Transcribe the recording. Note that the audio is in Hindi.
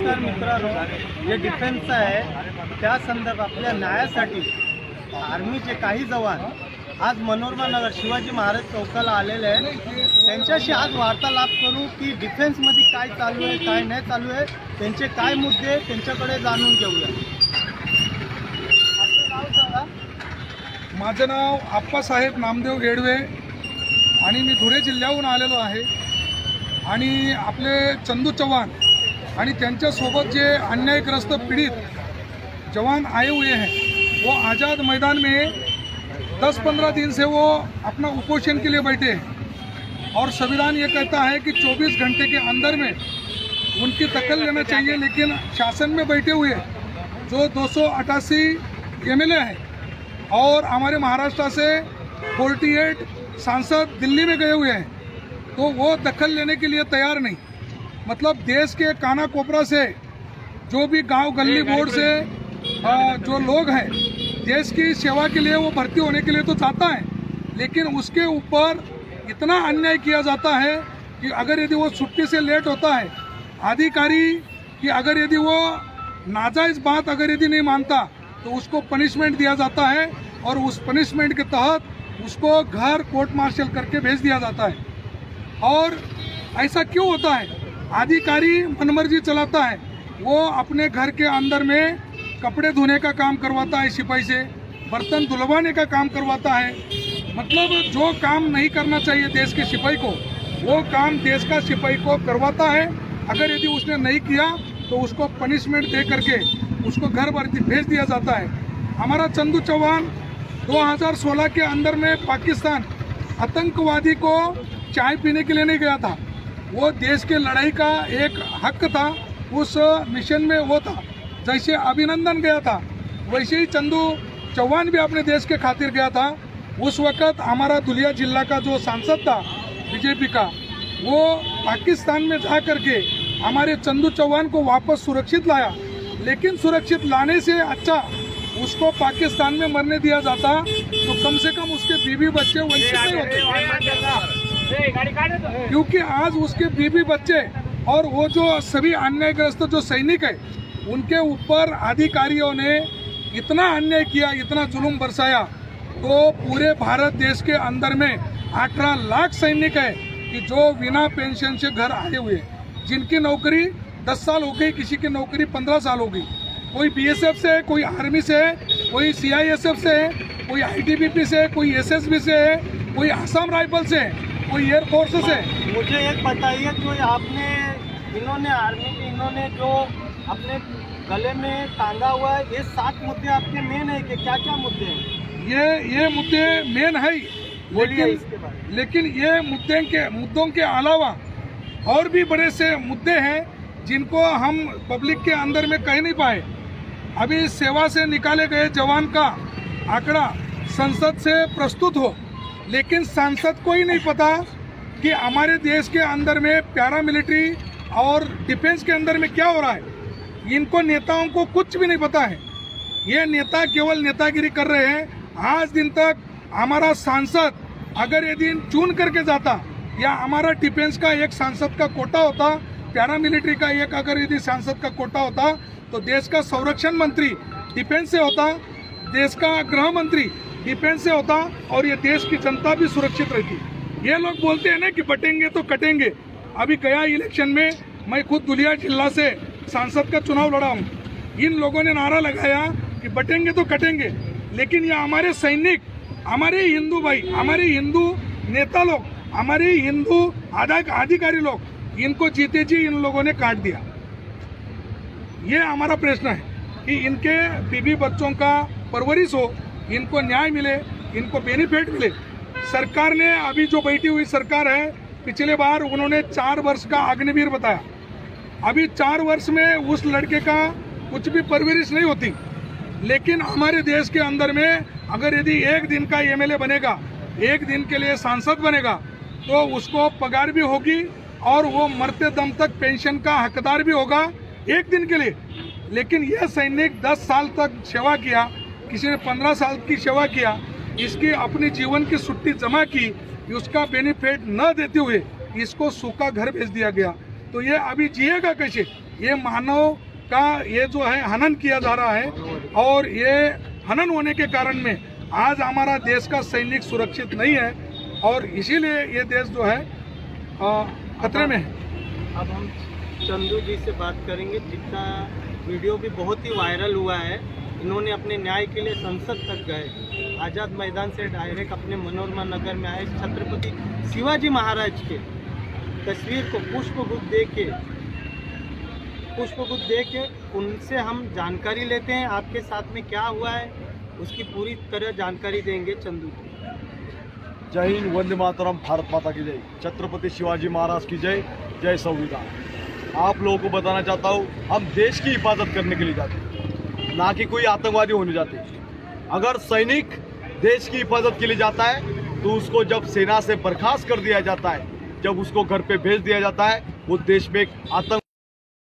नमस्कार मित्रांनो, जे डिफेन्सचं आहे त्या संदर्भात आपल्या न्यायासाठी आर्मीचे काही जवान आज मनोरमा नगर शिवाजी महाराज चौकाला आलेले आहेत. त्यांच्याशी आज वार्तालाप करू की डिफेन्समध्ये काय चालू आहे, काय नाही चालू आहे, त्यांचे काय मुद्दे त्यांच्याकडे जाणून घेऊया. आपलं नाव सांगा. माझं नाव आप्पासाहेब नामदेव येडवे आणि मी धुळे जिल्ह्याहून आलेलो आहे. आणि आपले चंदू चौहान आणि त्यांच्यासोबत जे अन्यायग्रस्त पीड़ित जवान आए हुए हैं वो आज़ाद मैदान में 10-15 दिन से वो अपना उपोषण के लिए बैठे हैं और संविधान ये कहता है कि 24 घंटे के अंदर में उनकी दखल लेना चाहिए. लेकिन शासन में बैठे हुए जो 288 MLA हैं और हमारे महाराष्ट्र से 48 सांसद दिल्ली में गए हुए हैं, तो वो दखल लेने के लिए तैयार नहीं. मतलब देश के काना कोपरा से जो भी गांव गली बोर्ड से जो लोग हैं देश की सेवा के लिए वो भर्ती होने के लिए तो जाता है, लेकिन उसके ऊपर इतना अन्याय किया जाता है कि अगर यदि वो छुट्टी से लेट होता है, अधिकारी की अगर यदि वो नाजायज़ बात अगर यदि नहीं मानता तो उसको पनिशमेंट दिया जाता है और उस पनिशमेंट के तहत उसको घर कोर्ट मार्शल करके भेज दिया जाता है. और ऐसा क्यों होता है? अधिकारी मनमर्जी चलाता है. वो अपने घर के अंदर में कपड़े धोने का काम करवाता है, सिपाही से बर्तन धुलवाने का काम करवाता है. मतलब जो काम नहीं करना चाहिए देश के सिपाही को, वो काम देश का सिपाही को करवाता है. अगर यदि उसने नहीं किया तो उसको पनिशमेंट दे करके उसको घर भेज दिया जाता है. हमारा चंदू चौहान 2016 के अंदर में पाकिस्तान आतंकवादी को चाय पीने के लिए नहीं गया था. वो देश के लड़ाई का एक हक था, उस मिशन में वो था. जैसे अभिनंदन गया था वैसे ही चंदू चौहान भी अपने देश के खातिर गया था. उस वक़्त हमारा धुलिया जिला का जो सांसद था बीजेपी का, वो पाकिस्तान में जा करके हमारे चंदू चौहान को वापस सुरक्षित लाया. लेकिन सुरक्षित लाने से अच्छा उसको पाकिस्तान में मरने दिया जाता तो कम से कम उसके बीवी बच्चे वंचित नहीं होते. क्योंकि आज उसके बीवी बच्चे और वो जो सभी अन्यायग्रस्त जो सैनिक है उनके ऊपर अधिकारियों ने इतना अन्याय किया, इतना जुल्म बरसाया. तो पूरे भारत देश के अंदर में 18 लाख सैनिक है कि जो बिना पेंशन से घर आए हुए, जिनकी नौकरी 10 साल हो गई, किसी की नौकरी 15 साल हो गई. कोई BSF से है, कोई आर्मी से है, कोई CISF से है, कोई ITBP से है, कोई SSB से है, कोई आसाम राइफल से है, कोई एयरफोर्स से. मुझे एक बताइए, जो आपने इन्होंने आर्मी के इन्होंने जो अपने गले में टांगा हुआ है, ये 7 मुद्दे आपके मेन है कि क्या क्या मुद्दे हैं? ये मुद्दे मेन है, लेकिन ये मुद्दों के अलावा और भी बड़े से मुद्दे हैं जिनको हम पब्लिक के अंदर में कह नहीं पाए. अभी सेवा से निकाले गए जवान का आंकड़ा संसद से प्रस्तुत हो, लेकिन सांसद को ही नहीं पता कि हमारे देश के अंदर में पैरामिलिट्री और डिफेंस के अंदर में क्या हो रहा है. इनको नेताओं को कुछ भी नहीं पता है. ये नेता केवल नेतागिरी कर रहे हैं. आज दिन तक हमारा सांसद अगर यदि चुन करके जाता या हमारा डिफेंस का एक सांसद का कोटा होता, पैरामिलिट्री का एक अगर यदि सांसद का कोटा होता, तो देश का संरक्षण मंत्री डिफेंस से होता, देश का गृह मंत्री डिफेंस से होता और ये देश की जनता भी सुरक्षित रहती. ये लोग बोलते हैं ना कि बटेंगे तो कटेंगे. अभी गया इलेक्शन में मैं खुद धुलिया जिला से सांसद का चुनाव लड़ा हूँ. इन लोगों ने नारा लगाया कि बटेंगे तो कटेंगे, लेकिन ये हमारे सैनिक, हमारे हिंदू भाई, हमारे हिंदू नेता लोग, हमारे हिंदू अधिकारी लोग, इनको जीते जी इन लोगों ने काट दिया. ये हमारा प्रश्न है कि इनके बीवी बच्चों का परवरिश हो, इनको न्याय मिले, इनको बेनिफिट मिले. सरकार ने अभी जो बैठी हुई सरकार है, पिछले बार उन्होंने 4 वर्ष का अग्निवीर बताया. अभी 4 वर्ष में उस लड़के का कुछ भी परवरिश नहीं होती. लेकिन हमारे देश के अंदर में अगर यदि एक दिन का MLA बनेगा, एक दिन के लिए सांसद बनेगा, तो उसको पगार भी होगी और वो मरते दम तक पेंशन का हकदार भी होगा एक दिन के लिए. लेकिन यह सैनिक 10 साल तक सेवा किया, किसी ने 15 साल की सेवा किया, इसकी अपनी जीवन की छुट्टी जमा की, उसका बेनिफिट न देते हुए इसको सूखा घर भेज दिया गया. तो ये अभी जिएगा कैसे? ये मानव का ये जो है हनन किया जा रहा है, और ये हनन होने के कारण में आज हमारा देश का सैनिक सुरक्षित नहीं है, और इसीलिए ये देश जो है खतरे में है। अब हम चंदू जी से बात करेंगे, जिनका वीडियो भी बहुत ही वायरल हुआ है। इन्होंने अपने न्याय के लिए संसद तक गए, आज़ाद मैदान से डायरेक्ट अपने मनोरमा नगर में आए, छत्रपति शिवाजी महाराज के तस्वीर को पुष्पगुच्छ दे के उनसे हम जानकारी लेते हैं। आपके साथ में क्या हुआ है उसकी पूरी तरह जानकारी देंगे चंदू जी। जय हिंद, वंदे मातरम, भारत माता की जय, छत्रपति शिवाजी महाराज की जय, जय संविधान। आप लोगों को बताना चाहता हूँ, हम देश की हिफाजत करने के लिए जाते हैं, ना कि कोई आतंकवादी होने जाते हैं। अगर सैनिक देश की हिफाजत के लिए जाता है तो उसको जब सेना से बर्खास्त कर दिया जाता है, जब उसको घर पे भेज दिया जाता है, वो देश में एक आतंक